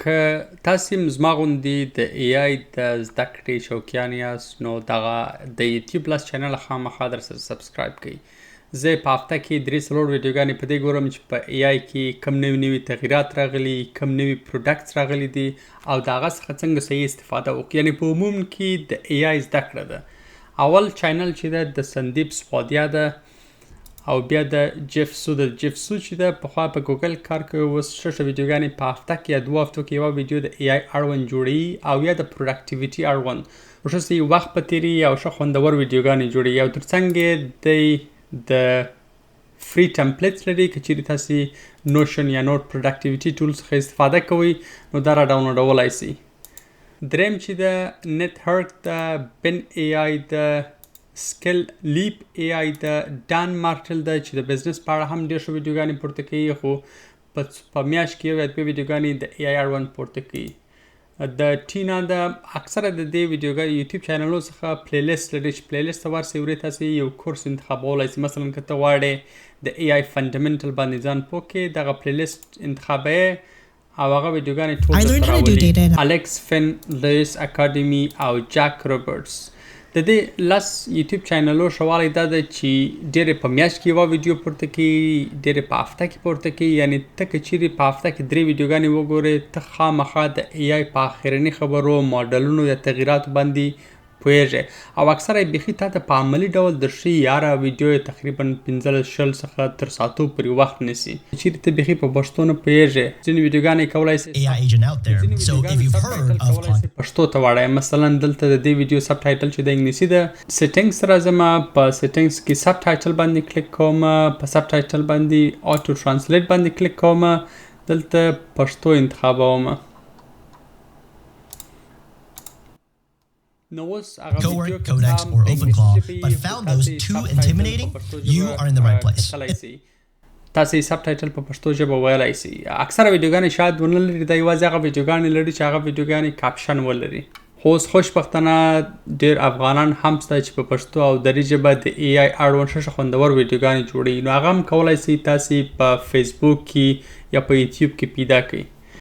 که تاسې زما غوندې د AI د زده کړې شوقیان یاست نو دغه د یوټیوب لاس چینل خامخا در سره سبسکرایب کړئ. زه په هفته کې 3-4 ویډیوګانې په دې ګورم چې په AI کې کوم نوي تغییرات راغلي، کوم نوي پروډکټس راغلي دي او د هغه څخه څنګه صحیح استفاده وکړو. یعنې په عموم کې د AI زده کړه ده. اول چینل چې ده د سندیپ سوادیا ده او بیا د جیفسو چې ده پخوا په ګوګل کار کوي، اوس ښه ویډیوګانې په هفته کې یا 2 هفتو کې یوه ویډیو د AI اړوند جوړوي او یا د پروډکټیویټي اړوند ښه صحیح وخت په تېروي او ښه خوندور ویډیوګانې جوړوي. او ترڅنګ یې دی د فری ټمپلیټس لري که چیرې تاسې نوشن یا نور پروډکټیویټي ټول څخه استفاده کوئ نو دا را ډاونلوډولی سئ. دریم چې د نت هرک د بن AI د سکل لیپ AI د ډان مارټل ده چې د بزنس په اړه هم ډېر ښه ویډیوګانې پورته کوي، خو په میاشت کې یو یا 2 ویډیوګانې د AI اړوند پورته کوي. د ټینا د اکثره د دې ویډیوګانې یوټیوب چینلونو څخه پلی لیست لري چې پلی لیست ته ورسئ وروی تاسې یو کورس انتخابولی سئ. مثلا که ته غواړې د AI فنډامنټل باندې ځان پوه کړې دغه پلی لیست انتخابوې او هغه ویډیوګانې ټول درته راولي. الکس فن، لویس اکاډمي او جاک روبرټس. د دې لس یوټیوب چینلو ښه والی دا ده چې ډېرې په میاشت کې یوه ویډیو پورته کوي، ډېرې په هفته کې پورته کوي. یعنې ته که چیرې په هفته کې 3 ویډیوګانې وګورې ته خامخا د AI په آخرني خبرو، ماډلونو یا تغییراتو باندې پوهېږې او اکثره یې بیخي تا ته په عملي ډول درښیي. یاره ویډیو یې تقریبا 15-20 څخه تر ساعتو پورې وخت نیسي. چیرې ته بیخي په پښتو نه پوهېږې ځینې ویډیوګانې کولی سې پښتو ته واړئ. مثلا دلته د دې ویډیو سب ټایټل چې د انګلیسي ده، سیټینګس ته راځم، په سیټینګس کې سب ټایټل باندې کلیک کوم، په سب ټایټل باندې آټو ټرانسلیټ باندې کلیک کوم، دلته پښتو انتخابوم. Cowork, Codex, or OpenClaw, but found those too intimidating? You are in the right place. تاسې سب ټایټل په پښتو ژبه ویلی سئ. اکثره ویډیوګانې شاید ونه لري، دا یوازې هغه ویډیوګانې لري چې هغه ویډیوګانې کاپشن ولري. خو اوس خوشبختانه ډېر افغانان هم شته چې په پښتو او دري ژبه د AI اړوند ښه خوندور ویډیوګانې جوړوي. نو هغه هم کولی سئ تاسې په فیسبوک کې یا په یوټیوب کې پیدا کړئ.